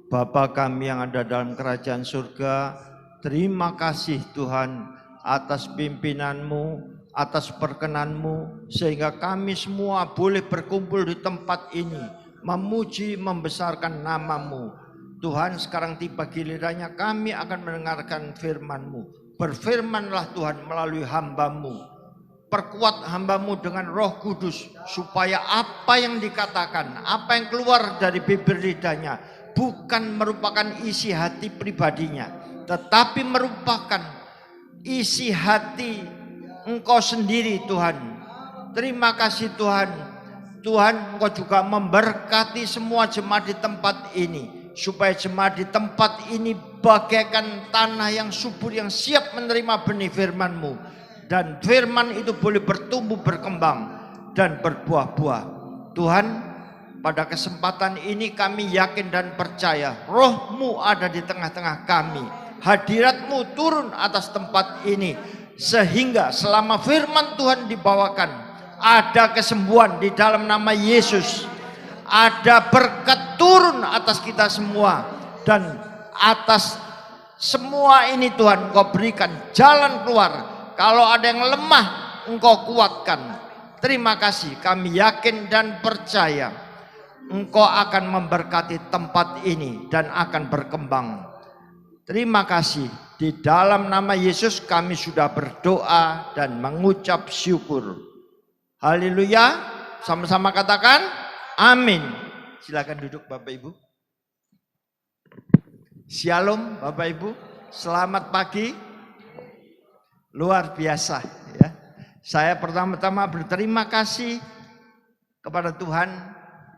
Bapa kami yang ada dalam kerajaan surga, terima kasih Tuhan atas pimpinanmu, atas perkenanmu, sehingga kami semua boleh berkumpul di tempat ini, memuji, membesarkan namamu. Tuhan, sekarang tiba gilirannya kami akan mendengarkan firman-Mu. Berfirmanlah Tuhan melalui hamba-Mu. Perkuat hamba-Mu dengan Roh Kudus, supaya apa yang dikatakan, apa yang keluar dari bibir lidahnya, bukan merupakan isi hati pribadinya, tetapi merupakan isi hati Engkau sendiri Tuhan. Terima kasih Tuhan. Tuhan, Engkau juga memberkati semua jemaat di tempat ini, supaya jemaat di tempat ini bagaikan tanah yang subur, yang siap menerima benih firman-Mu. Dan firman itu boleh bertumbuh, berkembang, dan berbuah-buah. Tuhan, pada kesempatan ini kami yakin dan percaya Roh-Mu ada di tengah-tengah kami. Hadirat-Mu turun atas tempat ini, sehingga selama firman Tuhan dibawakan, ada kesembuhan di dalam nama Yesus. Ada berkat turun atas kita semua, dan atas semua ini Tuhan Engkau berikan jalan keluar. Kalau ada yang lemah, Engkau kuatkan. Terima kasih, kami yakin dan percaya Engkau akan memberkati tempat ini dan akan berkembang. Terima kasih, di dalam nama Yesus kami sudah berdoa dan mengucap syukur. Haleluya, sama-sama katakan amin. Silakan duduk Bapak Ibu. Shalom Bapak Ibu, selamat pagi. Luar biasa ya. Saya pertama-tama berterima kasih kepada Tuhan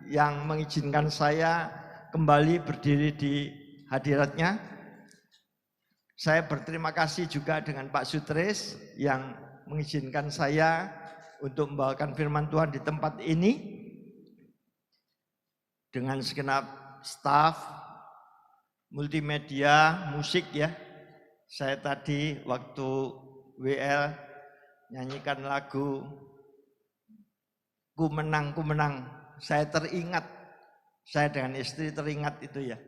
yang mengizinkan saya kembali berdiri di hadiratnya. Saya berterima kasih juga dengan Pak Sutris yang mengizinkan saya untuk membawakan firman Tuhan di tempat ini. Dengan segenap staf multimedia, musik ya. Saya tadi waktu WL nyanyikan lagu Ku Menang, Ku Menang. Saya teringat, saya dengan istri teringat itu ya.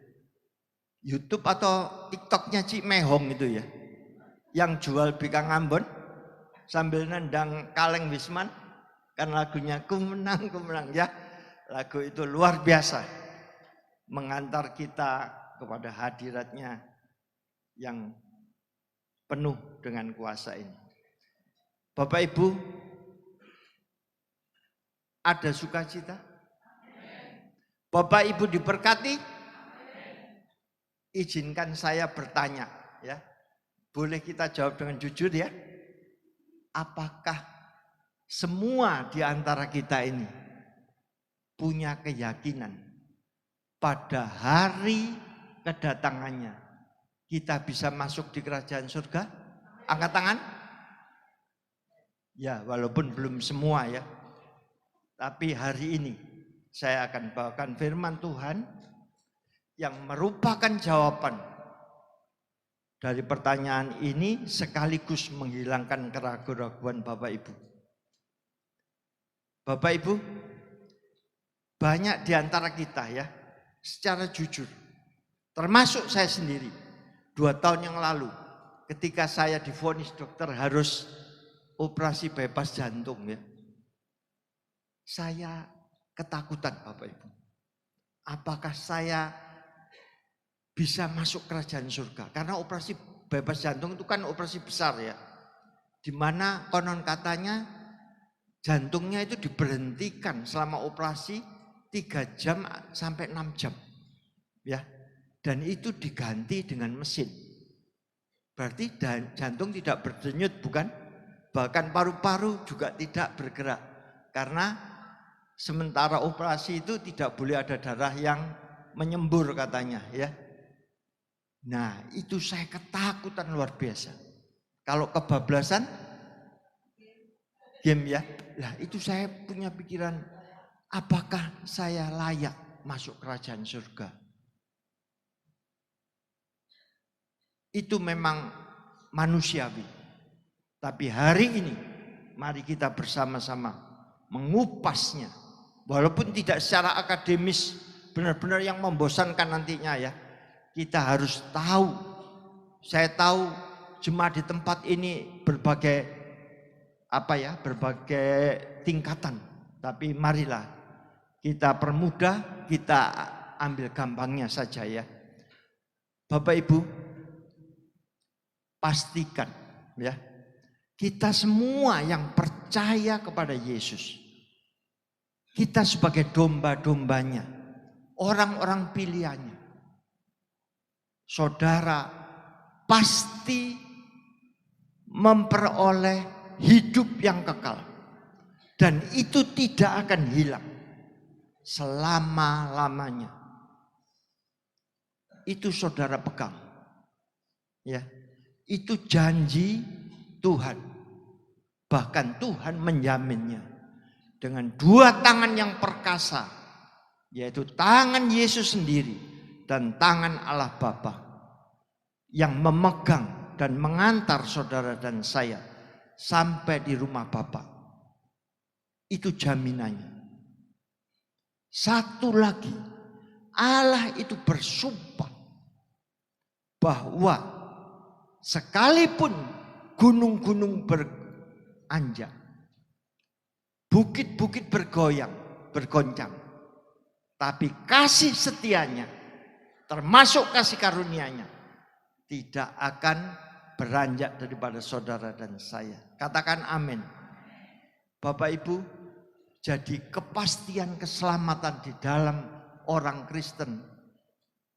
YouTube atau TikToknya Cik Mehong itu ya. Yang jual bika ngambon sambil nendang kaleng Wisman. Kan lagunya Ku Menang, Ku Menang ya. Lagu itu luar biasa. Mengantar kita kepada hadiratnya yang penuh dengan kuasa ini. Bapak Ibu, ada sukacita? Bapak Ibu diberkati? Izinkan saya bertanya ya. Boleh kita jawab dengan jujur ya? Apakah semua di antara kita ini punya keyakinan pada hari kedatangannya kita bisa masuk di kerajaan surga? Angkat tangan. Ya, walaupun belum semua ya. Tapi hari ini saya akan bawakan firman Tuhan yang merupakan jawaban dari pertanyaan ini, sekaligus menghilangkan keraguan-keraguan Bapak Ibu. Bapak Ibu, banyak di antara kita ya, secara jujur, termasuk saya sendiri, 2 tahun yang lalu ketika saya divonis dokter harus operasi bypass jantung ya. Saya ketakutan Bapak Ibu. Apakah saya bisa masuk kerajaan surga? Karena operasi bypass jantung itu kan operasi besar ya. Dimana konon katanya jantungnya itu diberhentikan selama operasi 3 jam sampai 6 jam. Ya. Dan itu diganti dengan mesin. Berarti jantung tidak berdenyut bukan? Bahkan paru-paru juga tidak bergerak. Karena sementara operasi itu tidak boleh ada darah yang menyembur katanya ya. Nah itu saya ketakutan luar biasa. Kalau kebablasan game ya. Nah itu saya punya pikiran, apakah saya layak masuk kerajaan surga? Itu memang manusiawi. Tapi hari ini mari kita bersama-sama mengupasnya. Walaupun tidak secara akademis benar-benar yang membosankan nantinya ya. Kita harus tahu. Saya tahu jemaat di tempat ini berbagai tingkatan. Tapi marilah kita permudah, kita ambil gampangnya saja ya. Bapak Ibu, pastikan ya, kita semua yang percaya kepada Yesus, kita sebagai domba-dombanya, orang-orang pilihannya, saudara pasti memperoleh hidup yang kekal. Dan itu tidak akan hilang selama-lamanya. Itu saudara pegang. Ya. Itu janji Tuhan. Bahkan Tuhan menjaminnya dengan 2 tangan yang perkasa, yaitu tangan Yesus sendiri dan tangan Allah Bapa yang memegang dan mengantar saudara dan saya sampai di rumah Bapa. Itu jaminannya. Satu lagi, Allah itu bersumpah bahwa sekalipun gunung-gunung beranjak, bukit-bukit bergoncang, tapi kasih setianya, termasuk kasih karunia-Nya, tidak akan beranjak daripada saudara dan saya. Katakan amin. Bapak Ibu, jadi kepastian keselamatan di dalam orang Kristen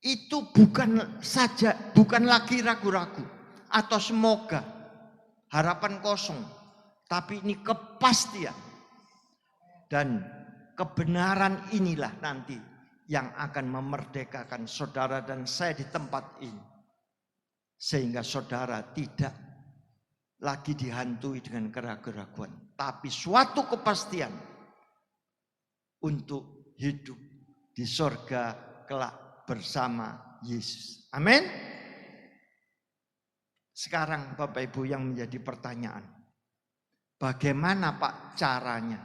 itu bukan lagi ragu-ragu atau semoga, harapan kosong, tapi ini kepastian. Dan kebenaran inilah nanti yang akan memerdekakan saudara dan saya di tempat ini, sehingga saudara tidak lagi dihantui dengan keraguan-keraguan, tapi suatu kepastian untuk hidup di sorga kelak bersama Yesus. Amin. Sekarang Bapak Ibu yang menjadi pertanyaan, bagaimana Pak caranya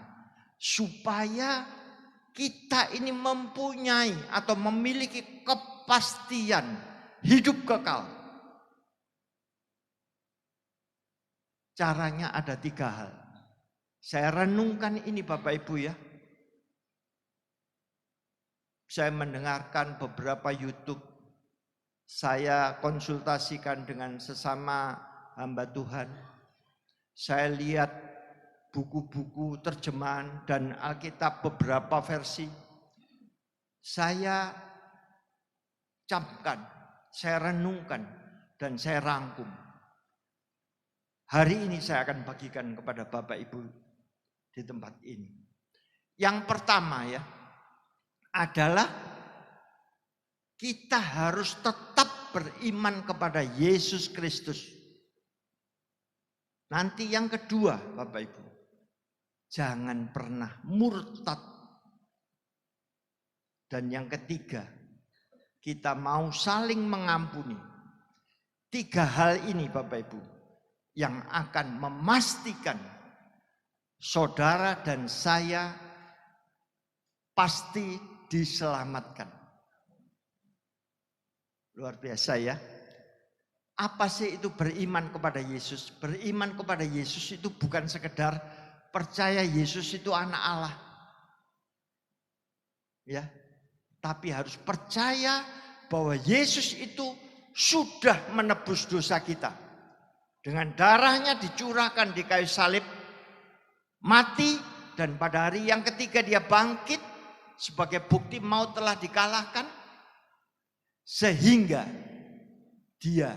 supaya kita ini mempunyai atau memiliki kepastian hidup kekal? Caranya ada 3 hal. Saya renungkan ini Bapak Ibu ya. Saya mendengarkan beberapa YouTube, saya konsultasikan dengan sesama hamba Tuhan. Saya lihat buku-buku terjemahan dan Alkitab beberapa versi. Saya camkan, saya renungkan, dan saya rangkum. Hari ini saya akan bagikan kepada Bapak Ibu di tempat ini. Yang pertama ya, adalah kita harus tetap beriman kepada Yesus Kristus. Nanti yang kedua Bapak Ibu, jangan pernah murtad. Dan yang ketiga, kita mau saling mengampuni. 3 hal ini Bapak Ibu yang akan memastikan saudara dan saya pasti diselamatkan. Luar biasa ya. Apa sih itu beriman kepada Yesus? Beriman kepada Yesus itu bukan sekedar percaya Yesus itu anak Allah. Ya. Tapi harus percaya bahwa Yesus itu sudah menebus dosa kita. Dengan darahnya dicurahkan di kayu salib, mati, dan pada hari yang ketiga dia bangkit sebagai bukti maut telah dikalahkan, sehingga dia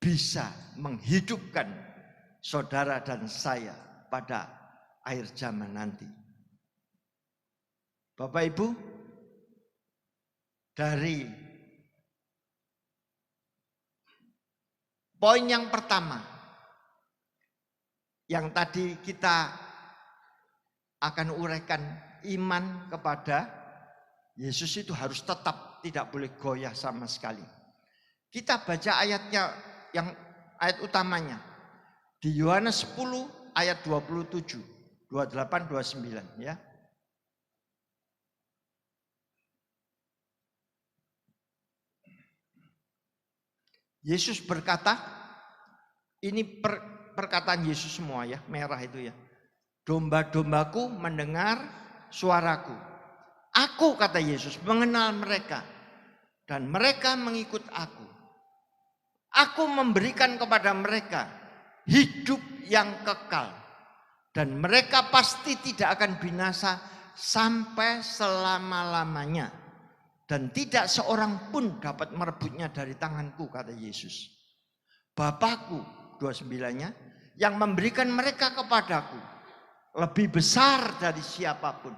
bisa menghidupkan saudara dan saya pada akhir zaman nanti. Bapak Ibu, dari poin yang pertama yang tadi kita akan uraikan, iman kepada Yesus itu harus tetap, tidak boleh goyah sama sekali. Kita baca ayatnya, yang ayat utamanya di Yohanes 10 ayat 27, 28, 29 ya. Yesus berkata, ini perkataan Yesus semua ya, merah itu ya. Domba-dombaku mendengar suaraku. Aku, kata Yesus, mengenal mereka dan mereka mengikut aku. Aku memberikan kepada mereka hidup yang kekal dan mereka pasti tidak akan binasa sampai selama-lamanya dan tidak seorang pun dapat merebutnya dari tanganku, kata Yesus. Bapakku, 29-nya, yang memberikan mereka kepadaku lebih besar dari siapapun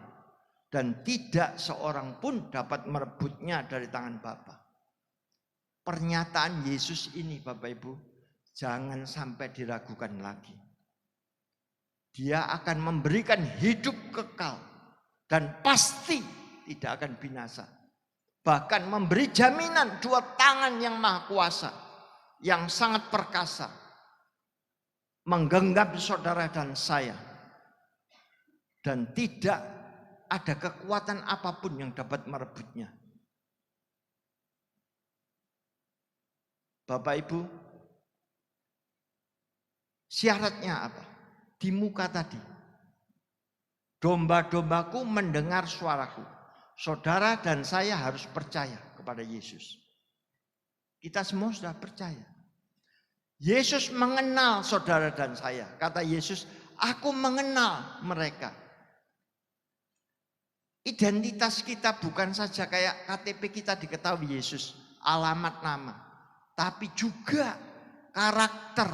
dan tidak seorang pun dapat merebutnya dari tangan Bapa. Pernyataan Yesus ini, Bapak Ibu, jangan sampai diragukan lagi. Dia akan memberikan hidup kekal dan pasti tidak akan binasa. Bahkan memberi jaminan 2 tangan yang maha kuasa, yang sangat perkasa, menggenggam saudara dan saya. Dan tidak ada kekuatan apapun yang dapat merebutnya. Bapak Ibu, syaratnya apa? Di muka tadi. Domba-dombaku mendengar suaraku. Saudara dan saya harus percaya kepada Yesus. Kita semua sudah percaya. Yesus mengenal saudara dan saya. Kata Yesus, aku mengenal mereka. Identitas kita bukan saja kayak KTP kita diketahui Yesus, alamat nama. Tapi juga karakter,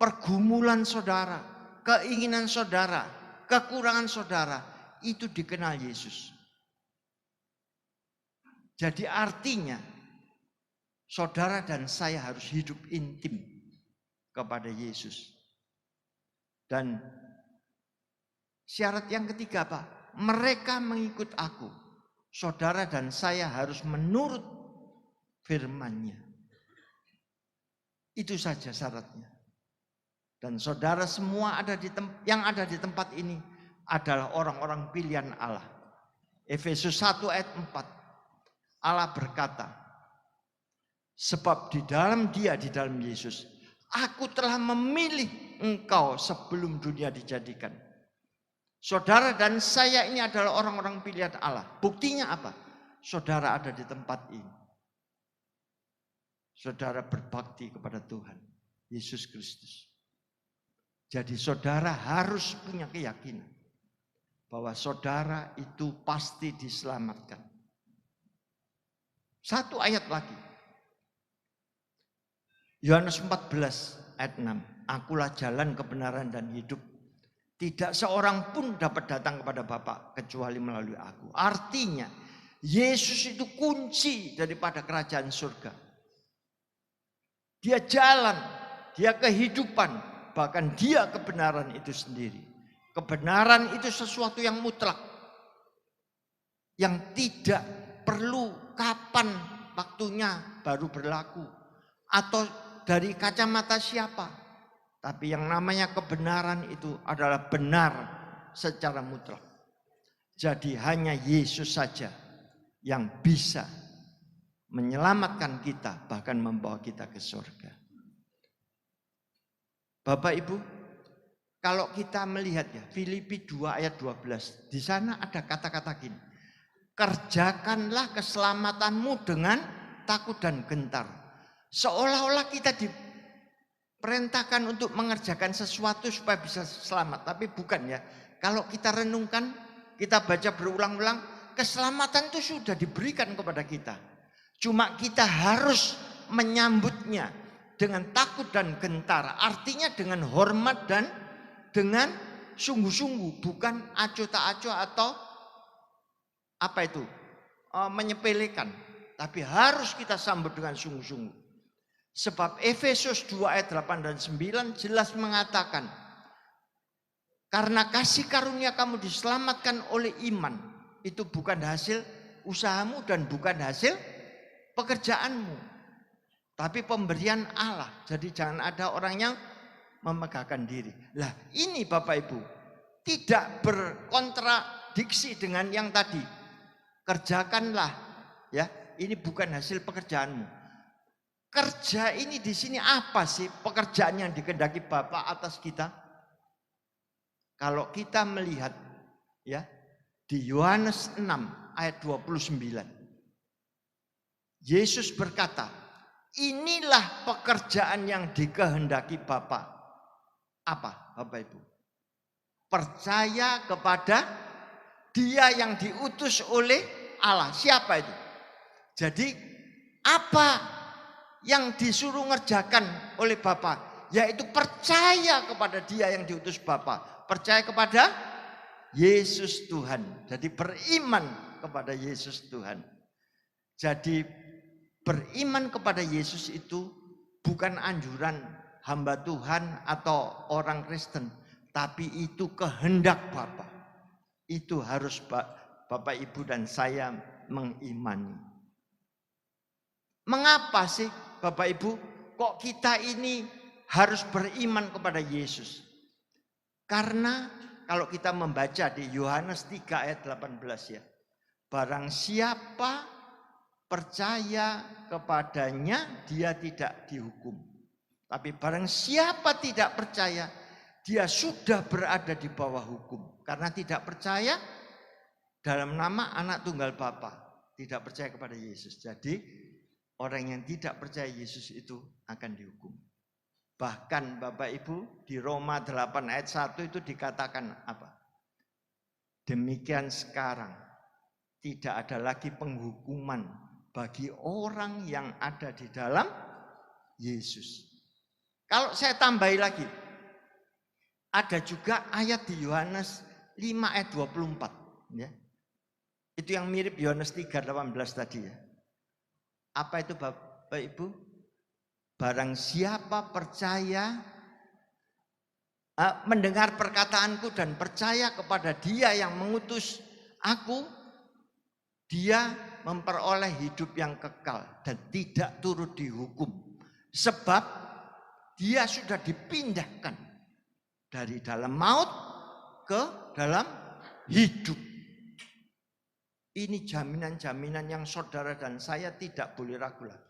pergumulan saudara, keinginan saudara, kekurangan saudara, itu dikenal Yesus. Jadi artinya saudara dan saya harus hidup intim kepada Yesus. Dan syarat yang ketiga apa? Mereka mengikut aku. Saudara dan saya harus menurut firman-Nya. Itu saja syaratnya. Dan saudara semua yang ada di tempat ini adalah orang-orang pilihan Allah. Efesus 1 ayat 4. Allah berkata, sebab di dalam Dia, di dalam Yesus, aku telah memilih engkau sebelum dunia dijadikan. Saudara dan saya ini adalah orang-orang pilihan Allah. Buktinya apa? Saudara ada di tempat ini. Saudara berbakti kepada Tuhan Yesus Kristus. Jadi saudara harus punya keyakinan bahwa saudara itu pasti diselamatkan. 1 ayat lagi. Yohanes 14 ayat 6. Akulah jalan, kebenaran dan hidup. Tidak seorang pun dapat datang kepada Bapa kecuali melalui aku. Artinya Yesus itu kunci daripada kerajaan surga. Dia jalan, dia kehidupan, bahkan dia kebenaran itu sendiri. Kebenaran itu sesuatu yang mutlak. Yang tidak perlu kapan waktunya baru berlaku. Atau dari kacamata siapa. Tapi yang namanya kebenaran itu adalah benar secara mutlak. Jadi hanya Yesus saja yang bisa menyelamatkan kita, bahkan membawa kita ke surga. Bapak Ibu, kalau kita melihat ya, Filipi 2 ayat 12, di sana ada kata-kata gini. Kerjakanlah keselamatanmu dengan takut dan gentar. Seolah-olah kita diperintahkan untuk mengerjakan sesuatu supaya bisa selamat. Tapi bukan ya. Kalau kita renungkan, kita baca berulang-ulang, keselamatan itu sudah diberikan kepada kita. Cuma kita harus menyambutnya dengan takut dan gentar. Artinya dengan hormat dan dengan sungguh-sungguh. Bukan acuh tak acuh atau apa itu? Menyepelekan. Tapi harus kita sambut dengan sungguh-sungguh. Sebab Efesus 2 ayat 8 dan 9 jelas mengatakan, karena kasih karunia kamu diselamatkan oleh iman. Itu bukan hasil usahamu dan bukan hasil pekerjaanmu. Tapi pemberian Allah. Jadi jangan ada orang yang memegahkan diri. Lah ini Bapak Ibu tidak berkontradiksi dengan yang tadi. Kerjakanlah, ya, ini bukan hasil pekerjaanmu. kerja ini di sini apa sih pekerjaan yang dikehendaki Bapa atas kita? Kalau kita melihat ya di Yohanes 6 ayat 29. Yesus berkata, inilah pekerjaan yang dikehendaki Bapa. Apa Bapak Ibu? Percaya kepada Dia yang diutus oleh Allah. Siapa itu? Jadi apa yang disuruh ngerjakan oleh Bapa? Yaitu percaya kepada Dia yang diutus Bapa. Percaya kepada Yesus Tuhan. Jadi beriman kepada Yesus Tuhan. Jadi beriman kepada Yesus itu bukan anjuran hamba Tuhan atau orang Kristen. Tapi itu kehendak Bapa. Itu harus Bapak Ibu dan saya mengimani. Mengapa sih Bapak Ibu kok kita ini harus beriman kepada Yesus? Karena kalau kita membaca di Yohanes 3 ayat 18 ya. Barang siapa percaya kepadanya dia tidak dihukum. Tapi barang siapa tidak percaya dia sudah berada di bawah hukum. Karena tidak percaya dalam nama anak tunggal Bapa. Tidak percaya kepada Yesus. Jadi orang yang tidak percaya Yesus itu akan dihukum. Bahkan Bapak Ibu di Roma 8 ayat 1 itu dikatakan apa? Demikian sekarang tidak ada lagi penghukuman bagi orang yang ada di dalam Yesus. Kalau saya tambahi lagi, ada juga ayat di Yohanes 5 ayat 24. Ya. Itu yang mirip Yohanes 3:18 tadi ya. Apa itu Bapak Ibu? Barang siapa percaya, mendengar perkataanku dan percaya kepada Dia yang mengutus aku, dia memperoleh hidup yang kekal dan tidak turut dihukum. Sebab dia sudah dipindahkan dari dalam maut ke dalam hidup. Ini jaminan-jaminan yang saudara dan saya tidak boleh ragu lagi.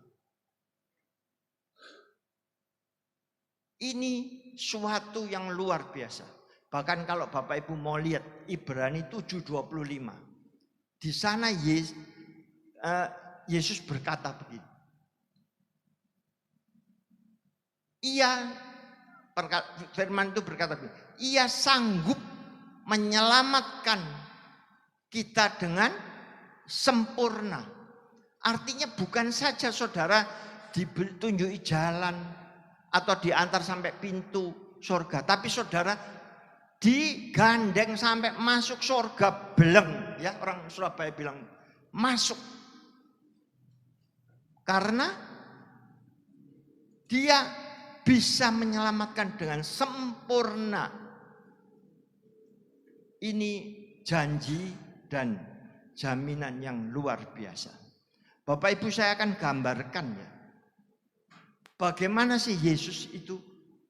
Ini suatu yang luar biasa. Bahkan kalau Bapak Ibu mau lihat Ibrani 7:25. Di sana Yesus berkata begini. Firman itu berkata begini. Ia sanggup menyelamatkan kita dengan sempurna. Artinya bukan saja saudara ditunjuki jalan atau diantar sampai pintu surga, tapi saudara digandeng sampai masuk surga beleng, ya orang Surabaya bilang masuk. Karena dia bisa menyelamatkan dengan sempurna. Ini janji dan jaminan yang luar biasa. Bapak Ibu saya akan gambarkan ya. Bagaimana sih Yesus itu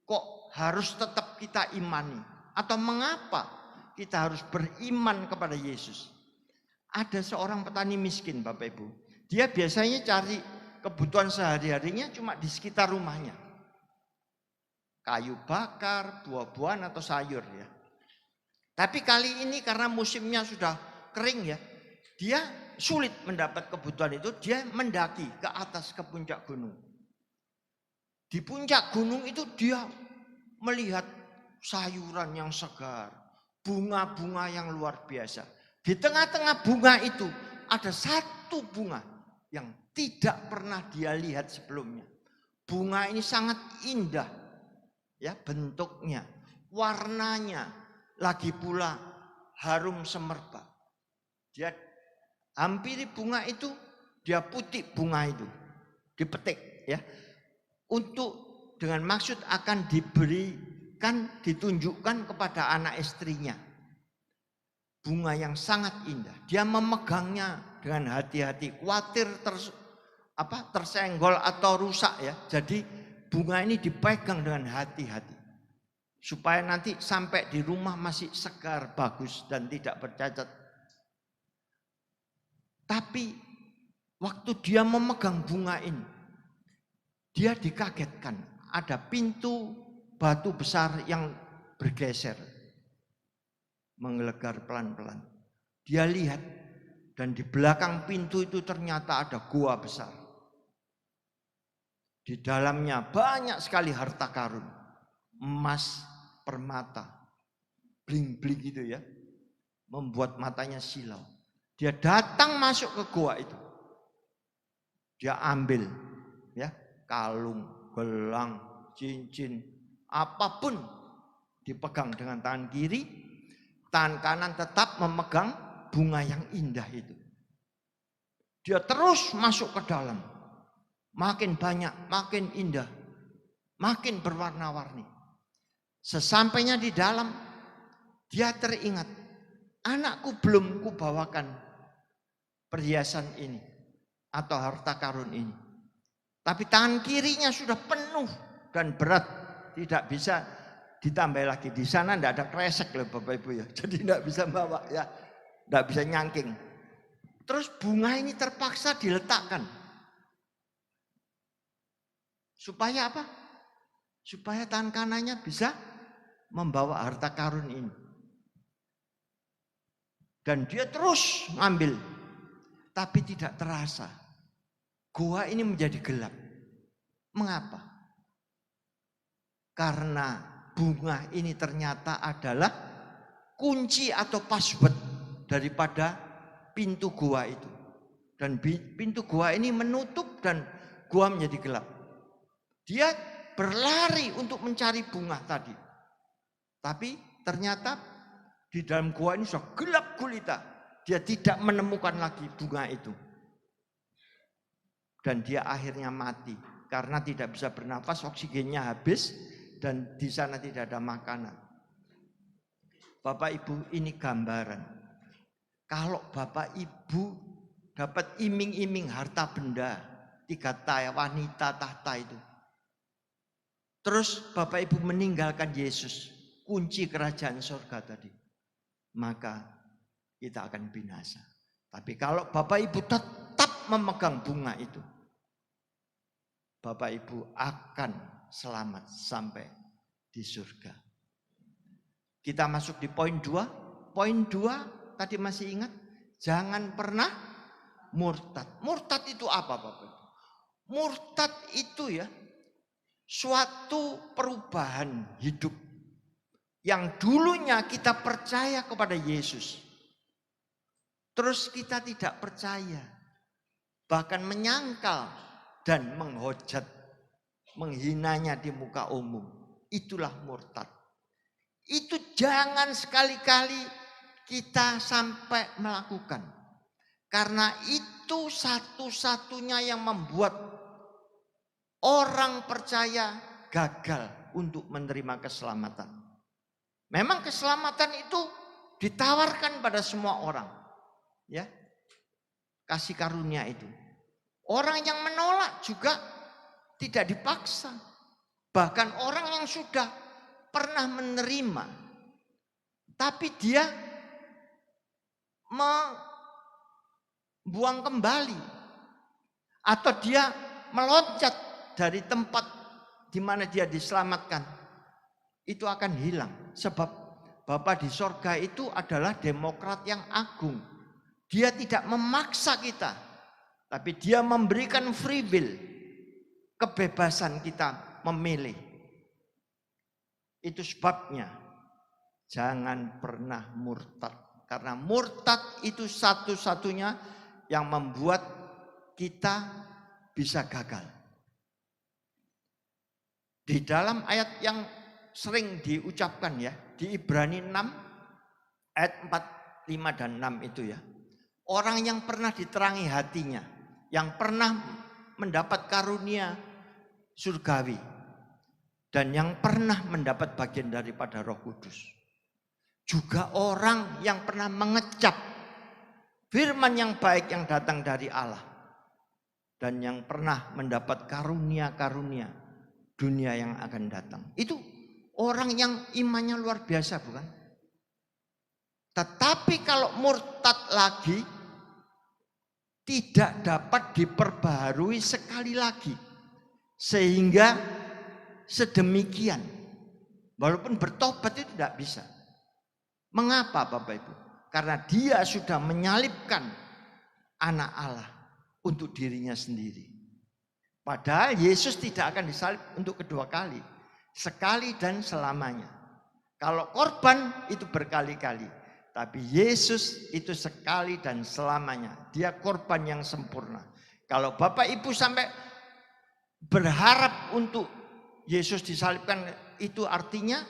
kok harus tetap kita imani? Atau mengapa kita harus beriman kepada Yesus? Ada seorang petani miskin Bapak Ibu. Dia biasanya cari kebutuhan sehari-harinya cuma di sekitar rumahnya. Kayu bakar, buah-buahan atau sayur ya. Tapi kali ini karena musimnya sudah kering ya. Dia sulit mendapat kebutuhan itu. Dia mendaki ke atas ke puncak gunung. Di puncak gunung itu dia melihat sayuran yang segar, bunga-bunga yang luar biasa. Di tengah-tengah bunga itu ada satu bunga yang tidak pernah dia lihat sebelumnya. Bunga ini sangat indah, ya bentuknya, warnanya, lagi pula harum semerbak. Dia hampiri bunga itu, dia putih bunga itu, dipetik, ya. Untuk dengan maksud akan diberikan, ditunjukkan kepada anak istrinya. Bunga yang sangat indah. Dia memegangnya dengan hati-hati, khawatir tersenggol atau rusak ya. Jadi bunga ini dipegang dengan hati-hati. Supaya nanti sampai di rumah masih segar, bagus dan tidak bercacat. Tapi waktu dia memegang bunga ini, dia dikagetkan. Ada pintu batu besar yang bergeser, menggelegar pelan-pelan. Dia lihat, dan di belakang pintu itu ternyata ada gua besar. Di dalamnya banyak sekali harta karun, emas, permata, bling-bling gitu ya, membuat matanya silau. Dia datang masuk ke gua itu. Dia ambil ya, kalung, gelang, cincin, apapun dipegang dengan tangan kiri, tangan kanan tetap memegang bunga yang indah itu. Dia terus masuk ke dalam. Makin banyak, makin indah, makin berwarna-warni. Sesampainya di dalam, dia teringat, anakku belum kubawakan perhiasan ini atau harta karun ini. Tapi tangan kirinya sudah penuh dan berat, tidak bisa ditambah lagi. Di sana tidak ada kresek loh Bapak Ibu ya, jadi tidak bisa bawa ya, tidak bisa nyangking. Terus bunga ini terpaksa diletakkan. Supaya apa? Supaya tangan kanannya bisa membawa harta karun ini. Dan dia terus ngambil. Tapi tidak terasa. Gua ini menjadi gelap. Mengapa? Karena bunga ini ternyata adalah kunci atau password daripada pintu gua itu. Dan pintu gua ini menutup dan gua menjadi gelap. Dia berlari untuk mencari bunga tadi. Tapi ternyata di dalam gua ini sudah gelap gulita. Dia tidak menemukan lagi bunga itu. Dan dia akhirnya mati. Karena tidak bisa bernafas, oksigennya habis. Dan di sana tidak ada makanan. Bapak Ibu, ini gambaran. Kalau Bapak Ibu dapat iming-iming harta benda, 3 wanita tahta itu. Terus Bapak Ibu meninggalkan Yesus, kunci kerajaan surga tadi, maka kita akan binasa. Tapi kalau Bapak Ibu tetap memegang bunga itu, Bapak Ibu akan selamat sampai di surga. Kita masuk di poin 2. Poin 2 tadi masih ingat? Jangan pernah murtad. Murtad itu apa Bapak Ibu? Murtad itu ya, suatu perubahan hidup yang dulunya kita percaya kepada Yesus, terus kita tidak percaya, bahkan menyangkal dan menghujat, menghinanya di muka umum. Itulah murtad. Itu jangan sekali-kali kita sampai melakukan, karena itu satu-satunya yang membuat orang percaya gagal untuk menerima keselamatan. Memang keselamatan itu ditawarkan pada semua orang. Ya. Kasih karunia itu. Orang yang menolak juga tidak dipaksa. Bahkan orang yang sudah pernah menerima, tapi dia membuang kembali, atau dia meloncat dari tempat di mana dia diselamatkan, itu akan hilang. Sebab Bapa di sorga itu adalah demokrat yang agung. Dia tidak memaksa kita, tapi dia memberikan free will, kebebasan kita memilih. Itu sebabnya jangan pernah murtad, karena murtad itu satu-satunya yang membuat kita bisa gagal. Di dalam ayat yang sering diucapkan ya, di Ibrani 6 ayat 4, 5 dan 6 itu ya. Orang yang pernah diterangi hatinya, yang pernah mendapat karunia surgawi, dan yang pernah mendapat bagian daripada Roh Kudus. Juga orang yang pernah mengecap firman yang baik yang datang dari Allah, dan yang pernah mendapat karunia-karunia dunia yang akan datang. Itu orang yang imannya luar biasa, bukan? Tetapi kalau murtad lagi, tidak dapat diperbaharui sekali lagi. Sehingga sedemikian, walaupun bertobat itu tidak bisa. Mengapa Bapak Ibu? Karena dia sudah menyalibkan anak Allah untuk dirinya sendiri. Padahal Yesus tidak akan disalib untuk kedua kali. Sekali dan selamanya. Kalau korban itu berkali-kali. Tapi Yesus itu sekali dan selamanya. Dia korban yang sempurna. Kalau Bapak Ibu sampai berharap untuk Yesus disalibkan, itu artinya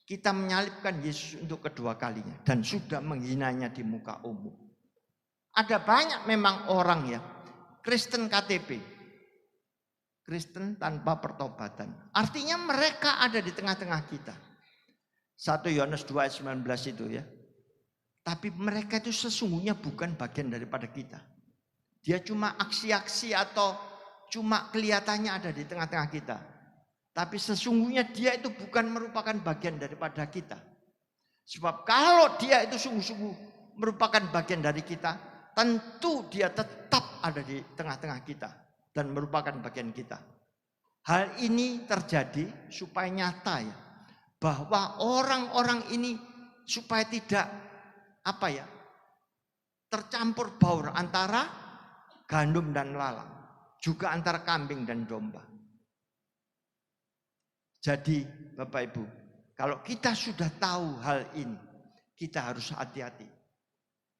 kita menyalibkan Yesus untuk kedua kalinya. Dan sudah menghinanya di muka umum. Ada banyak memang orang ya, Kristen KTP, Kristen tanpa pertobatan. Artinya mereka ada di tengah-tengah kita. 1 Yohanes 2 ayat 19 itu ya. Tapi mereka itu sesungguhnya bukan bagian daripada kita. Dia cuma aksi-aksi atau cuma kelihatannya ada di tengah-tengah kita. Tapi sesungguhnya dia itu bukan merupakan bagian daripada kita. Sebab kalau dia itu sungguh-sungguh merupakan bagian dari kita, tentu dia tetap ada di tengah-tengah kita dan merupakan bagian kita. Hal ini terjadi supaya nyata ya, bahwa orang-orang ini supaya tidak tercampur baur antara gandum dan lalang, juga antara kambing dan domba. Jadi Bapak Ibu, kalau kita sudah tahu hal ini, kita harus hati-hati.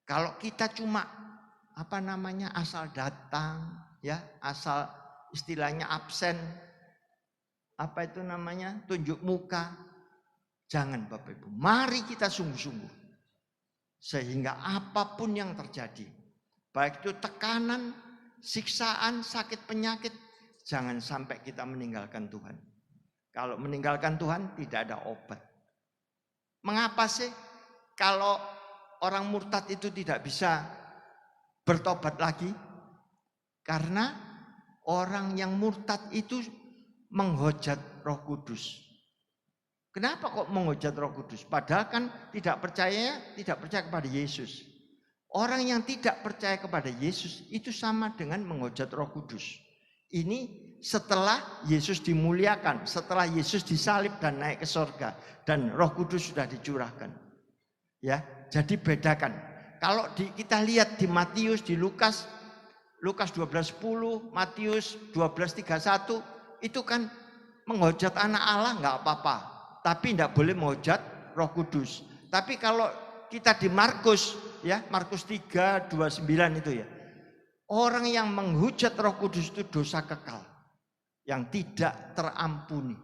Kalau kita cuma asal datang ya, asal istilahnya absen, tunjuk muka, jangan Bapak Ibu. Mari kita sungguh-sungguh. Sehingga apapun yang terjadi, baik itu tekanan, siksaan, sakit penyakit, jangan sampai kita meninggalkan Tuhan. Kalau meninggalkan Tuhan tidak ada obat. Mengapa sih kalau orang murtad itu tidak bisa bertobat lagi? Karena orang yang murtad itu menghujat Roh Kudus. Kenapa kok menghujat Roh Kudus? Padahal kan tidak percaya kepada Yesus. Orang yang tidak percaya kepada Yesus itu sama dengan menghujat Roh Kudus. Ini setelah Yesus dimuliakan, setelah Yesus disalib dan naik ke surga dan Roh Kudus sudah dicurahkan. Ya, jadi bedakan. Kalau kita lihat di Matius, di Lukas 12:10, Matius 12:31, itu kan menghujat anak Allah nggak apa-apa, tapi tidak boleh menghujat Roh Kudus. Tapi kalau kita di Markus, ya Markus 3:29 itu ya, orang yang menghujat Roh Kudus itu dosa kekal yang tidak terampuni.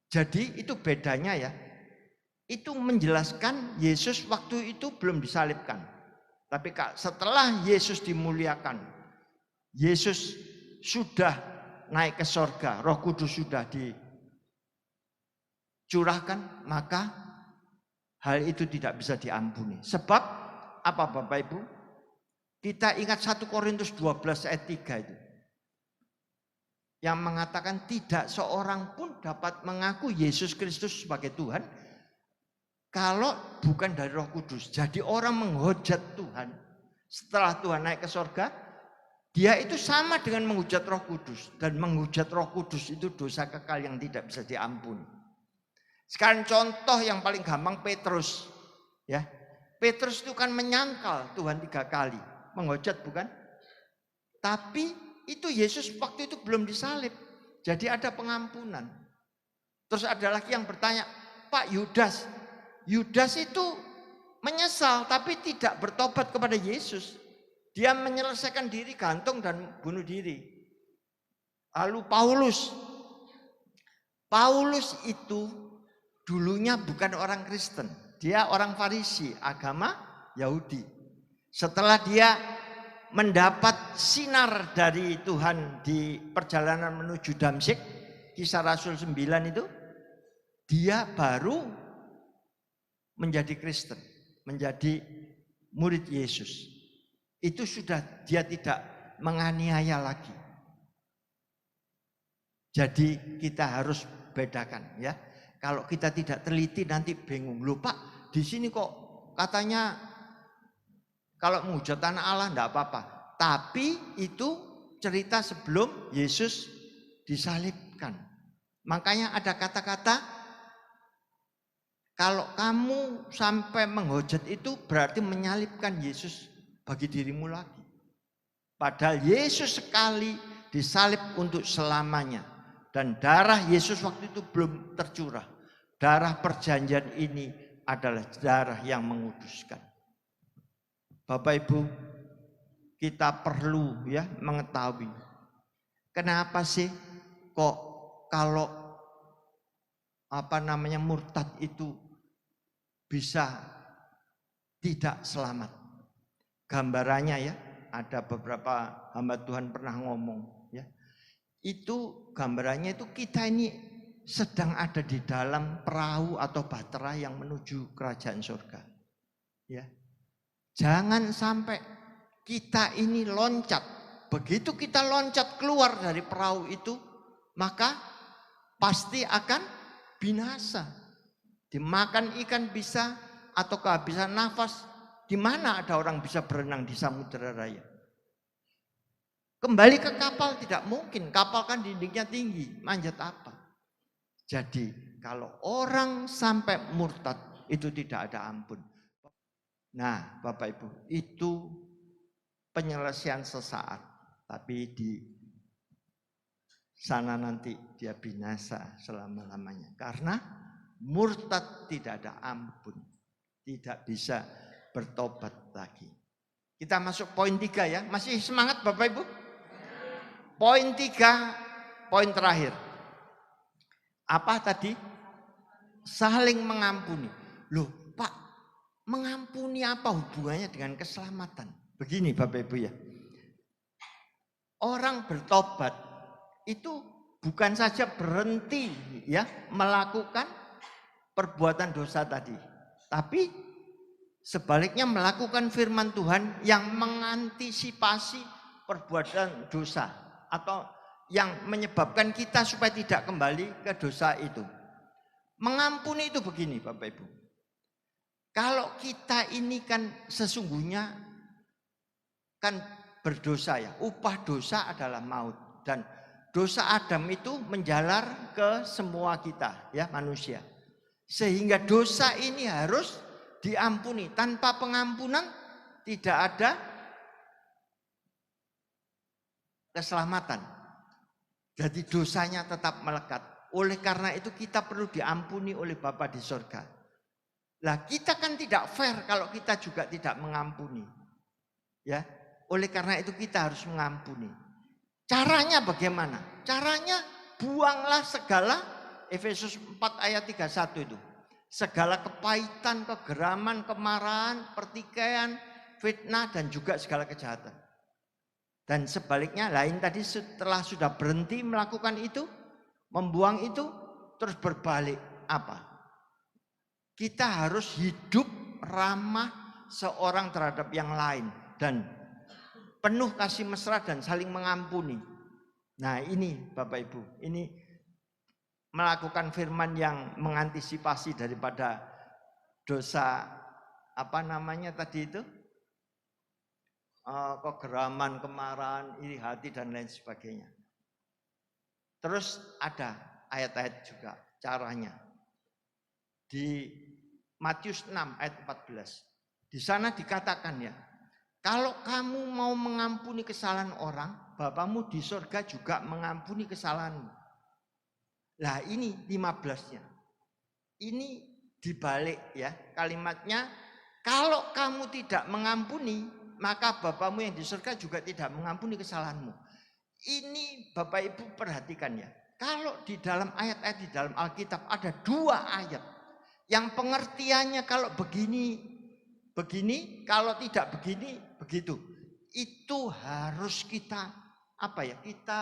Jadi itu bedanya ya. Itu menjelaskan Yesus waktu itu belum disalibkan. Tapi setelah Yesus dimuliakan, Yesus sudah naik ke surga, Roh Kudus sudah dicurahkan, maka hal itu tidak bisa diampuni. Sebab apa Bapak Ibu? Kita ingat 1 Korintus 12 ayat 3 itu. Yang mengatakan tidak seorang pun dapat mengaku Yesus Kristus sebagai Tuhan kalau bukan dari Roh Kudus. Jadi orang menghujat Tuhan setelah Tuhan naik ke surga, dia itu sama dengan menghujat Roh Kudus. Dan menghujat Roh Kudus itu dosa kekal yang tidak bisa diampuni. Sekarang contoh yang paling gampang Petrus. Ya, Petrus itu kan menyangkal Tuhan 3 kali. Menghujat bukan? Tapi itu Yesus waktu itu belum disalib. Jadi ada pengampunan. Terus ada lagi yang bertanya, Pak Yudas itu menyesal tapi tidak bertobat kepada Yesus. Dia menyelesaikan diri, gantung dan bunuh diri. Lalu Paulus itu dulunya bukan orang Kristen. Dia orang Farisi, agama Yahudi. Setelah dia mendapat sinar dari Tuhan di perjalanan menuju Damsyik, Kisah Rasul 9 itu, dia baru menjadi Kristen, menjadi murid Yesus. Itu sudah dia tidak menganiaya lagi. Jadi kita harus bedakan ya. Kalau kita tidak teliti nanti bingung. Loh Pak, di sini kok katanya kalau menghujat anak Allah enggak apa-apa. Tapi itu cerita sebelum Yesus disalibkan. Makanya ada kata-kata, kalau kamu sampai menghujat itu berarti menyalibkan Yesus bagi dirimu lagi. Padahal Yesus sekali disalib untuk selamanya. Dan darah Yesus waktu itu belum tercurah. Darah perjanjian ini adalah darah yang menguduskan. Bapak Ibu, kita perlu ya mengetahui kenapa sih kok kalau murtad itu bisa tidak selamat. Gambarannya ya, ada beberapa hamba Tuhan pernah ngomong ya. Itu gambarannya itu kita ini sedang ada di dalam perahu atau bahtera yang menuju kerajaan surga. Ya. Jangan sampai kita ini loncat. Begitu kita loncat keluar dari perahu itu, maka pasti akan binasa. Dimakan ikan bisa, atau kehabisan nafas. Di mana ada orang bisa berenang di samudera raya? Kembali ke kapal tidak mungkin. Kapal kan dindingnya tinggi, manjat apa? Jadi kalau orang sampai murtad itu tidak ada ampun. Nah, Bapak Ibu, itu penyelesaian sesaat, tapi di sana nanti dia binasa selama-lamanya. Karena murtad tidak ada ampun, tidak bisa bertobat lagi. Kita masuk poin 3 ya, masih semangat Bapak Ibu? Poin 3, poin terakhir. Apa tadi? Saling mengampuni. Loh Pak, mengampuni apa hubungannya dengan keselamatan? Begini Bapak Ibu ya. Orang bertobat itu bukan saja berhenti ya melakukan perbuatan dosa tadi. Tapi sebaliknya melakukan firman Tuhan yang mengantisipasi perbuatan dosa atau yang menyebabkan kita supaya tidak kembali ke dosa itu. Mengampuni itu begini Bapak Ibu. Kalau kita ini kan sesungguhnya kan berdosa ya. Upah dosa adalah maut. Dan dosa Adam itu menjalar ke semua kita ya manusia. Sehingga dosa ini harus diampuni. Tanpa pengampunan tidak ada keselamatan. Jadi dosanya tetap melekat. Oleh karena itu kita perlu diampuni oleh Bapa di surga. Lah kita kan tidak fair kalau kita juga tidak mengampuni. Ya, oleh karena itu kita harus mengampuni. Caranya bagaimana? Caranya buanglah segala Efesus 4 ayat 31 itu. Segala kepahitan, kegeraman, kemarahan, pertikaian, fitnah dan juga segala kejahatan. Dan sebaliknya lain tadi setelah sudah berhenti melakukan itu, membuang itu, terus berbalik apa? Kita harus hidup ramah seorang terhadap yang lain dan penuh kasih mesra dan saling mengampuni. Nah ini Bapak Ibu, ini melakukan firman yang mengantisipasi daripada dosa tadi itu? Kegeraman, kemarahan, iri hati dan lain sebagainya. Terus ada ayat-ayat juga caranya. Di Matius 6 ayat 14. Di sana dikatakan ya, kalau kamu mau mengampuni kesalahan orang, Bapamu di surga juga mengampuni kesalahanmu. Lah ini 15-nya. Ini dibalik ya kalimatnya, kalau kamu tidak mengampuni, maka Bapamu yang di surga juga tidak mengampuni kesalahanmu. Ini Bapak Ibu perhatikan ya. Kalau di dalam ayat-ayat di dalam Alkitab ada 2 ayat yang pengertiannya kalau begini, begini, kalau tidak begini, begitu. Itu harus kita kita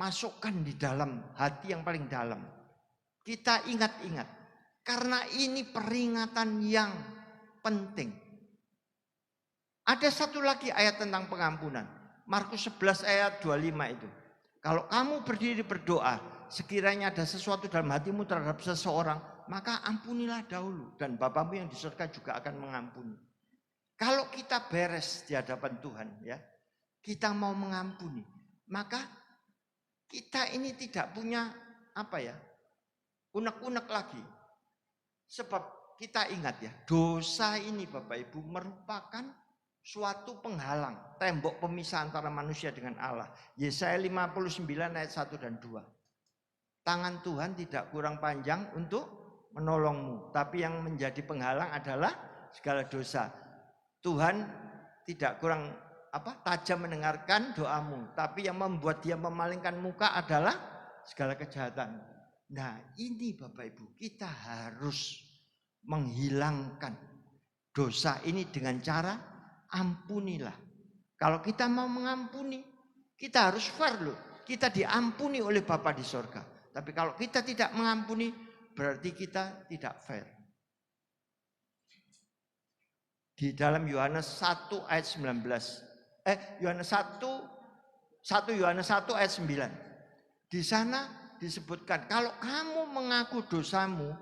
masukkan di dalam hati yang paling dalam. Kita ingat-ingat. Karena ini peringatan yang penting. Ada satu lagi ayat tentang pengampunan. Markus 11 ayat 25 itu. Kalau kamu berdiri berdoa, sekiranya ada sesuatu dalam hatimu terhadap seseorang, maka ampunilah dahulu. Dan Bapamu yang di surga juga akan mengampuni. Kalau kita beres di hadapan Tuhan ya, kita mau mengampuni, maka kita ini tidak punya unek-unek lagi. Sebab kita ingat ya, dosa ini Bapak Ibu merupakan suatu penghalang, tembok pemisah antara manusia dengan Allah. Yesaya 59 ayat 1 dan 2. Tangan Tuhan tidak kurang panjang untuk menolongmu, tapi yang menjadi penghalang adalah segala dosa. Tuhan tidak kurang tajam mendengarkan doamu, tapi yang membuat dia memalingkan muka adalah segala kejahatan. Nah, ini Bapak Ibu, kita harus menghilangkan dosa ini dengan cara ampunilah. Kalau kita mau mengampuni, kita harus fair loh. Kita diampuni oleh Bapa di sorga. Tapi kalau kita tidak mengampuni, berarti kita tidak fair. Di dalam Yohanes 1 ayat 19. Yohanes 1 Yohanes 1 ayat 9. Di sana disebutkan, kalau kamu mengaku dosamu,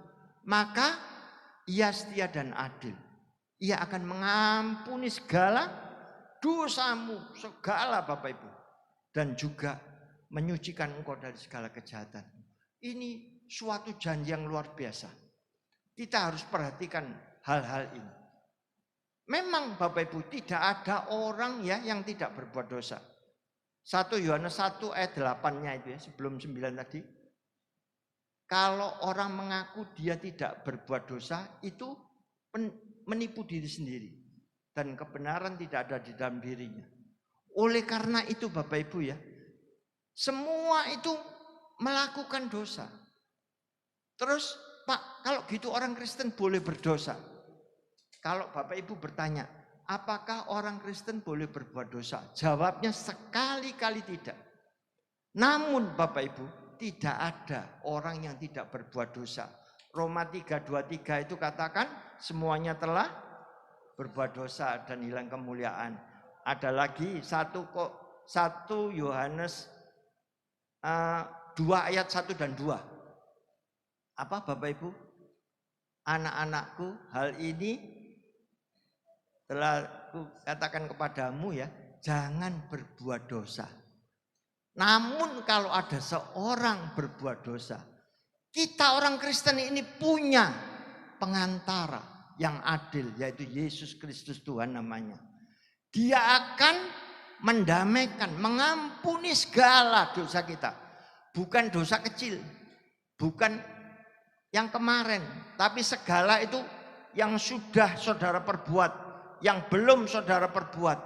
maka Ia setia dan adil. Ia akan mengampuni segala dosamu, segala Bapak Ibu. Dan juga menyucikan engkau dari segala kejahatan. Ini suatu janji yang luar biasa. Kita harus perhatikan hal-hal ini. Memang Bapak Ibu tidak ada orang ya yang tidak berbuat dosa. 1 Yohanes 1 ayat 8-nya itu ya, sebelum 9 tadi. Kalau orang mengaku dia tidak berbuat dosa, itu menipu diri sendiri. Dan kebenaran tidak ada di dalam dirinya. Oleh karena itu Bapak Ibu ya, semua itu melakukan dosa. Terus Pak, kalau gitu orang Kristen boleh berdosa? Kalau Bapak Ibu bertanya, apakah orang Kristen boleh berbuat dosa? Jawabnya sekali-kali tidak. Namun Bapak Ibu, tidak ada orang yang tidak berbuat dosa. Roma 3:23 itu katakan semuanya telah berbuat dosa dan hilang kemuliaan. Ada lagi 1 Yohanes 2 ayat 1 dan 2. Apa Bapak Ibu? Anak-anakku, hal ini telah kukatakan kepadamu ya, jangan berbuat dosa. Namun kalau ada seorang berbuat dosa, kita orang Kristen ini punya pengantara yang adil, yaitu Yesus Kristus Tuhan namanya. Dia akan mendamaikan, mengampuni segala dosa kita. Bukan dosa kecil, bukan yang kemarin, tapi segala itu yang sudah saudara perbuat, yang belum saudara perbuat,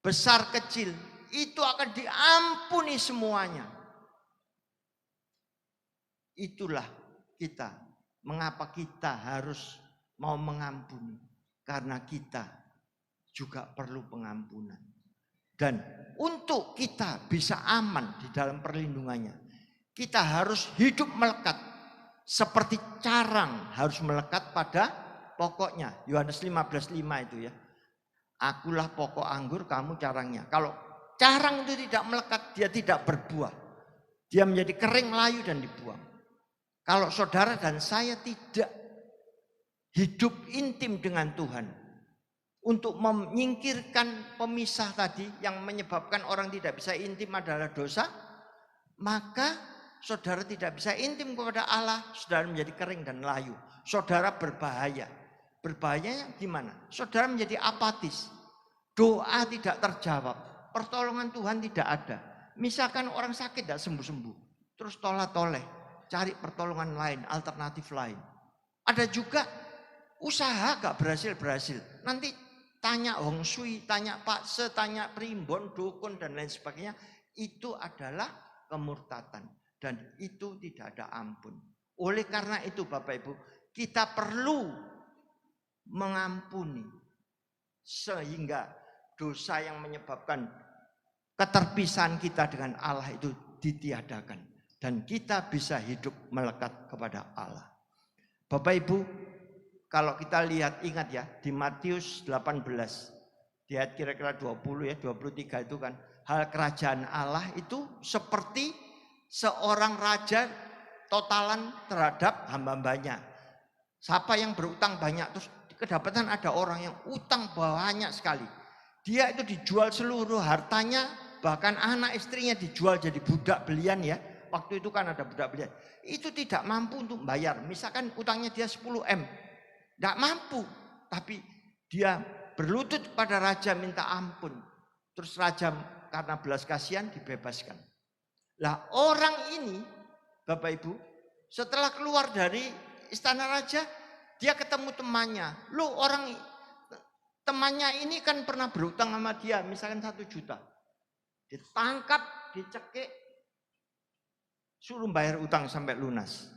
besar kecil, itu akan diampuni semuanya. Itulah kita. Mengapa kita harus mau mengampuni? Karena kita juga perlu pengampunan. Dan untuk kita bisa aman di dalam perlindungannya, kita harus hidup melekat. Seperti carang harus melekat pada pokoknya. Yohanes 15:5 itu ya. Akulah pokok anggur, kamu carangnya. Kalau carang itu tidak melekat, dia tidak berbuah. Dia menjadi kering, layu dan dibuang. Kalau saudara dan saya tidak hidup intim dengan Tuhan, untuk menyingkirkan pemisah tadi yang menyebabkan orang tidak bisa intim adalah dosa, maka saudara tidak bisa intim kepada Allah, saudara menjadi kering dan layu. Saudara berbahaya. Berbahayanya gimana? Saudara menjadi apatis. Doa tidak terjawab. Pertolongan Tuhan tidak ada. Misalkan orang sakit tidak sembuh-sembuh, terus toleh-toleh, cari pertolongan lain, alternatif lain. Ada juga usaha gak berhasil-berhasil. Nanti tanya Hong Sui, tanya Pak Se, tanya Primbon, Dukun dan lain sebagainya. Itu adalah kemurtatan. Dan itu tidak ada ampun. Oleh karena itu Bapak Ibu, kita perlu mengampuni. Sehingga dosa yang menyebabkan keterpisahan kita dengan Allah itu ditiadakan. Dan kita bisa hidup melekat kepada Allah. Bapak Ibu, kalau kita lihat, ingat ya, di Matius 18, di ayat kira-kira 20 ya, 23 itu kan, hal kerajaan Allah itu seperti seorang raja totalan terhadap hamba-hambanya. Siapa yang berutang banyak, terus kedapatan ada orang yang utang banyak sekali. Dia itu dijual seluruh hartanya, bahkan anak istrinya dijual jadi budak belian ya. Waktu itu kan ada budak belian. Itu tidak mampu untuk bayar. Misalkan utangnya dia 10 M. Tidak mampu. Tapi dia berlutut pada raja minta ampun. Terus raja karena belas kasihan dibebaskan. Lah orang ini, Bapak Ibu, setelah keluar dari istana raja, dia ketemu temannya. Loh, orang temannya ini kan pernah berutang sama dia, misalkan 1 juta. Ditangkap, dicekik, suruh bayar utang sampai lunas.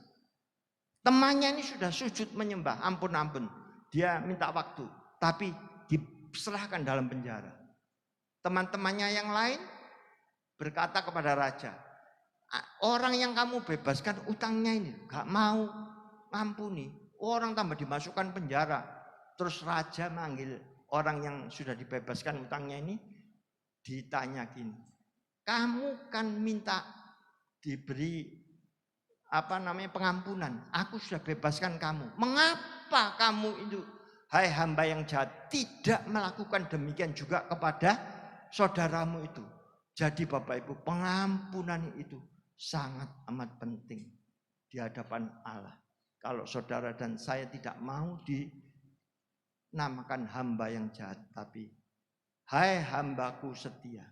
Temannya ini sudah sujud menyembah, ampun. Dia minta waktu, tapi diserahkan dalam penjara. Teman-temannya yang lain berkata kepada raja, orang yang kamu bebaskan utangnya ini gak mau ngampuni. Orang tambah dimasukkan penjara. Terus raja manggil orang yang sudah dibebaskan utangnya ini, ditanya gini, kamu kan minta diberi pengampunan. Aku sudah bebaskan kamu. Mengapa kamu itu, hai hamba yang jahat, tidak melakukan demikian juga kepada saudaramu itu? Jadi Bapak Ibu, pengampunan itu sangat amat penting di hadapan Allah. Kalau saudara dan saya tidak mau dinamakan hamba yang jahat, tapi hai hambaku setia,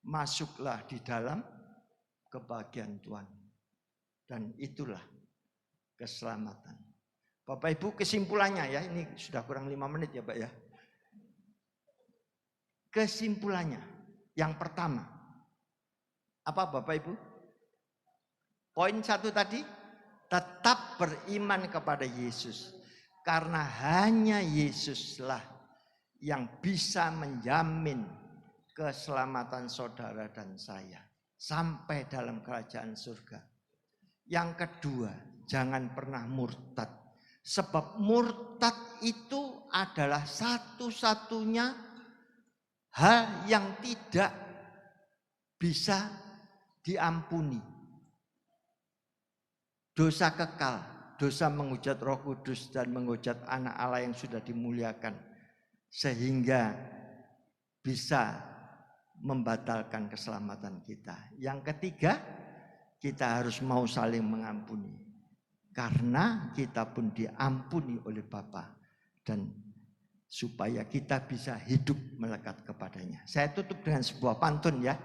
masuklah di dalam kebahagiaan Tuhan. Dan itulah keselamatan. Bapak Ibu, kesimpulannya ya, ini sudah kurang 5 menit ya Pak ya. Kesimpulannya, yang pertama, apa Bapak Ibu? Poin 1 tadi, tetap beriman kepada Yesus. Karena hanya Yesuslah yang bisa menjamin keselamatan saudara dan saya sampai dalam kerajaan surga. Yang kedua, jangan pernah murtad. Sebab murtad itu adalah satu-satunya hal yang tidak bisa diampuni. Dosa kekal, dosa menghujat Roh Kudus dan menghujat anak Allah yang sudah dimuliakan. Sehingga bisa membatalkan keselamatan kita. Yang ketiga, kita harus mau saling mengampuni. Karena kita pun diampuni oleh Bapa. Dan supaya kita bisa hidup melekat kepadanya. Saya tutup dengan sebuah pantun ya.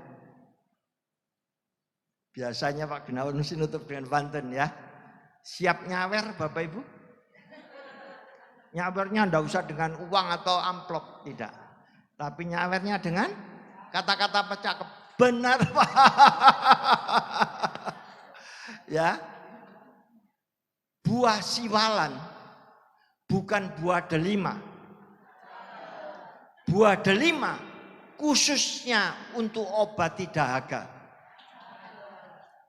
Biasanya Pak Gunawan mesti nutup dengan pantun ya. Siap nyawer Bapak Ibu? Nyawernya enggak usah dengan uang atau amplop, tidak. Tapi nyawernya dengan kata-kata pecakep. Benar Pak. Ya. Buah siwalan bukan buah delima. Buah delima khususnya untuk obati dahaga.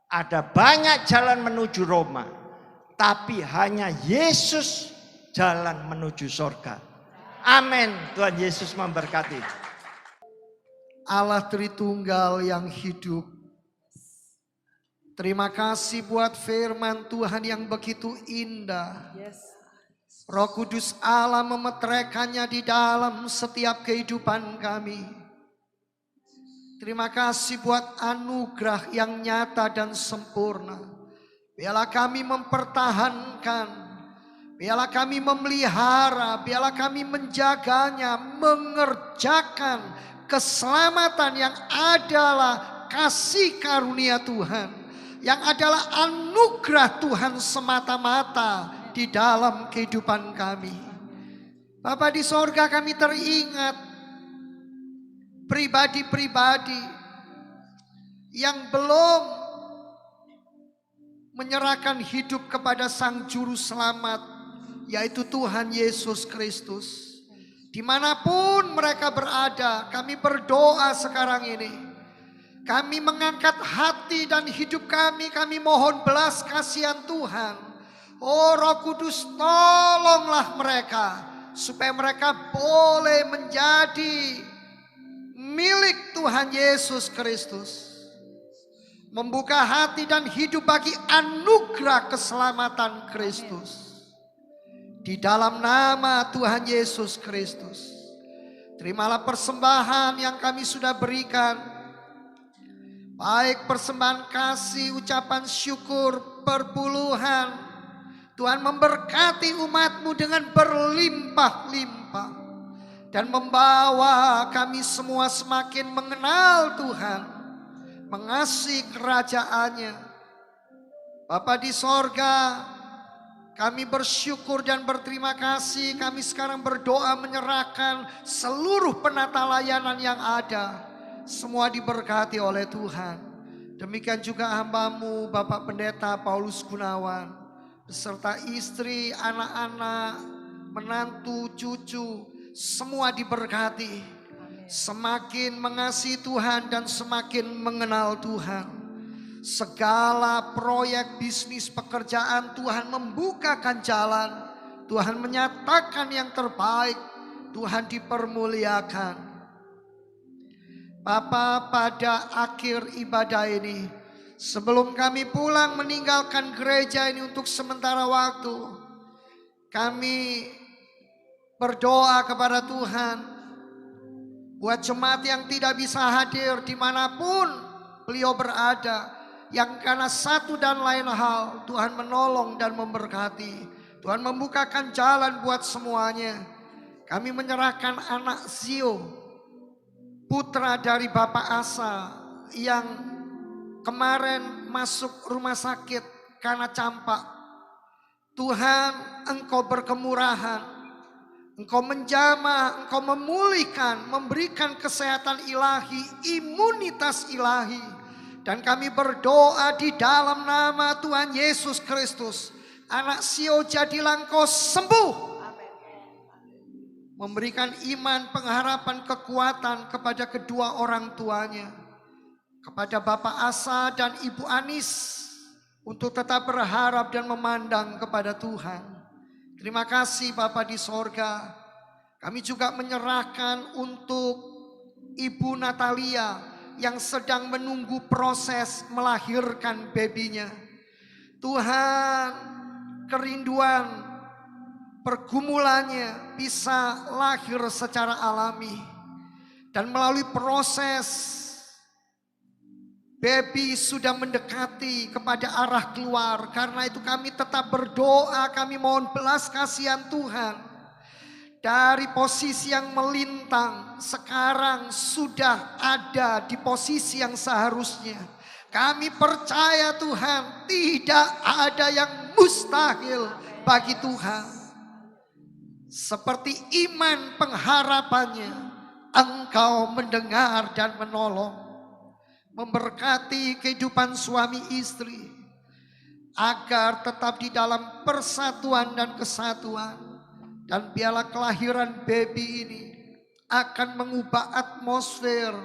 Ada banyak jalan menuju Roma, tapi hanya Yesus jalan menuju surga. Amin. Tuhan Yesus memberkati. Allah Tritunggal yang hidup. Terima kasih buat firman Tuhan yang begitu indah. Roh Kudus Allah memeteraikannya di dalam setiap kehidupan kami. Terima kasih buat anugerah yang nyata dan sempurna. Biarlah kami mempertahankan, biarlah kami memelihara, biarlah kami menjaganya, mengerjakan keselamatan yang adalah kasih karunia Tuhan, yang adalah anugerah Tuhan semata-mata di dalam kehidupan kami. Bapa di sorga, kami teringat pribadi-pribadi yang belum menyerahkan hidup kepada Sang Juru Selamat, yaitu Tuhan Yesus Kristus. Dimanapun mereka berada, kami berdoa sekarang ini. Kami mengangkat hati dan hidup kami mohon belas kasihan Tuhan. Oh Roh Kudus, tolonglah mereka, supaya mereka boleh menjadi milik Tuhan Yesus Kristus. Membuka hati dan hidup bagi anugerah keselamatan Kristus. Di dalam nama Tuhan Yesus Kristus. Terimalah persembahan yang kami sudah berikan, baik persembahan kasih, ucapan syukur, perpuluhan. Tuhan memberkati umat-Mu dengan berlimpah-limpah dan membawa kami semua semakin mengenal Tuhan, mengasihi kerajaan-Nya. Bapa di sorga, kami bersyukur dan berterima kasih. Kami sekarang berdoa menyerahkan seluruh penata layanan yang ada. Semua diberkati oleh Tuhan. Demikian juga hamba-Mu Bapak Pendeta Paulus Gunawan, beserta istri, anak-anak, menantu, cucu, semua diberkati. Semakin mengasihi Tuhan dan semakin mengenal Tuhan. Segala proyek bisnis pekerjaan Tuhan membukakan jalan. Tuhan menyatakan yang terbaik. Tuhan dipermuliakan. Bapa, pada akhir ibadah ini, sebelum kami pulang meninggalkan gereja ini untuk sementara waktu, kami berdoa kepada Tuhan buat jemaat yang tidak bisa hadir dimanapun beliau berada, yang karena satu dan lain hal Tuhan menolong dan memberkati. Tuhan membukakan jalan buat semuanya. Kami menyerahkan anak Zio, putra dari Bapak Asa, yang kemarin masuk rumah sakit karena campak. Tuhan, Engkau berkemurahan, Engkau menjamah, Engkau memulihkan, memberikan kesehatan ilahi, imunitas ilahi. Dan kami berdoa di dalam nama Tuhan Yesus Kristus, anak Sio jadilah engkau sembuh. Memberikan iman, pengharapan, kekuatan kepada kedua orang tuanya, kepada Bapak Asa dan Ibu Anis, untuk tetap berharap dan memandang kepada Tuhan. Terima kasih Bapa di sorga. Kami juga menyerahkan untuk Ibu Natalia yang sedang menunggu proses melahirkan babynya. Tuhan, kerinduan pergumulannya bisa lahir secara alami. Dan melalui proses, baby sudah mendekati kepada arah keluar. Karena itu kami tetap berdoa, kami mohon belas kasihan Tuhan. Dari posisi yang melintang, sekarang sudah ada di posisi yang seharusnya. Kami percaya Tuhan, tidak ada yang mustahil bagi Tuhan. Seperti iman pengharapannya, Engkau mendengar dan menolong. Memberkati kehidupan suami istri, agar tetap di dalam persatuan dan kesatuan. Dan biarlah kelahiran baby ini akan mengubah atmosfer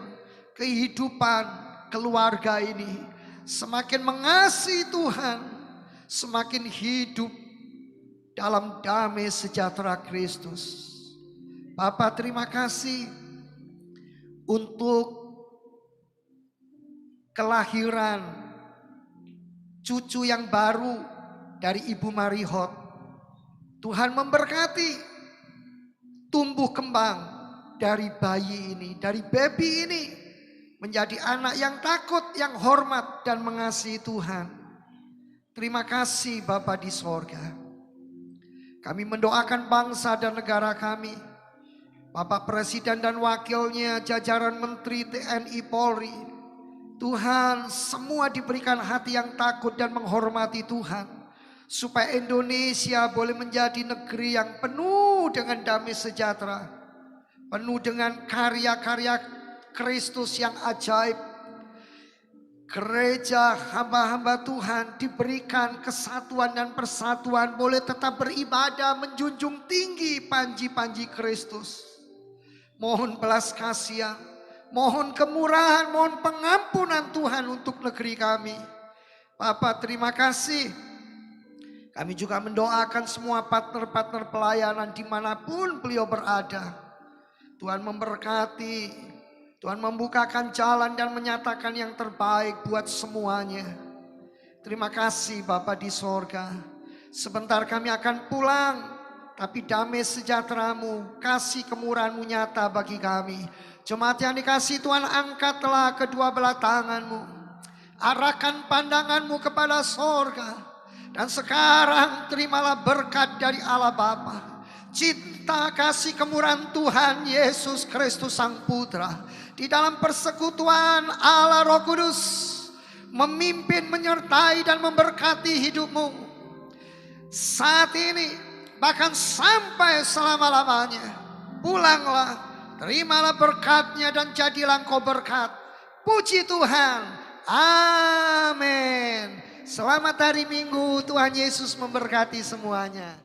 kehidupan keluarga ini. Semakin mengasihi Tuhan, semakin hidup dalam damai sejahtera Kristus. Bapa, terima kasih untuk kelahiran cucu yang baru dari Ibu Marihot. Tuhan memberkati tumbuh kembang dari bayi ini, dari baby ini, menjadi anak yang takut, yang hormat dan mengasihi Tuhan. Terima kasih Bapa di sorga. Kami mendoakan bangsa dan negara kami, Bapak Presiden dan wakilnya, jajaran Menteri TNI Polri. Tuhan, semua diberikan hati yang takut dan menghormati Tuhan. Supaya Indonesia boleh menjadi negeri yang penuh dengan damai sejahtera, penuh dengan karya-karya Kristus yang ajaib. Gereja hamba-hamba Tuhan diberikan kesatuan dan persatuan, boleh tetap beribadah menjunjung tinggi panji-panji Kristus. Mohon belas kasihan, mohon kemurahan, mohon pengampunan Tuhan untuk negeri kami. Bapak, terima kasih. Kami juga mendoakan semua partner-partner pelayanan dimanapun beliau berada. Tuhan memberkati, Tuhan membukakan jalan dan menyatakan yang terbaik buat semuanya. Terima kasih Bapa di sorga. Sebentar kami akan pulang, tapi damai sejahtera-Mu, kasih kemurahan-Mu nyata bagi kami. Jemaat yang dikasih Tuhan, angkatlah kedua belah tangan-Mu, arahkan pandangan-Mu kepada sorga, dan sekarang terimalah berkat dari Allah Bapa, cinta kasih kemurahan Tuhan Yesus Kristus Sang Putra, di dalam persekutuan Allah Roh Kudus, memimpin, menyertai, dan memberkati hidupmu saat ini, bahkan sampai selama-lamanya. Pulanglah, terimalah berkatnya, dan jadilah engkau berkat. Puji Tuhan, amin. Selamat hari Minggu, Tuhan Yesus memberkati semuanya.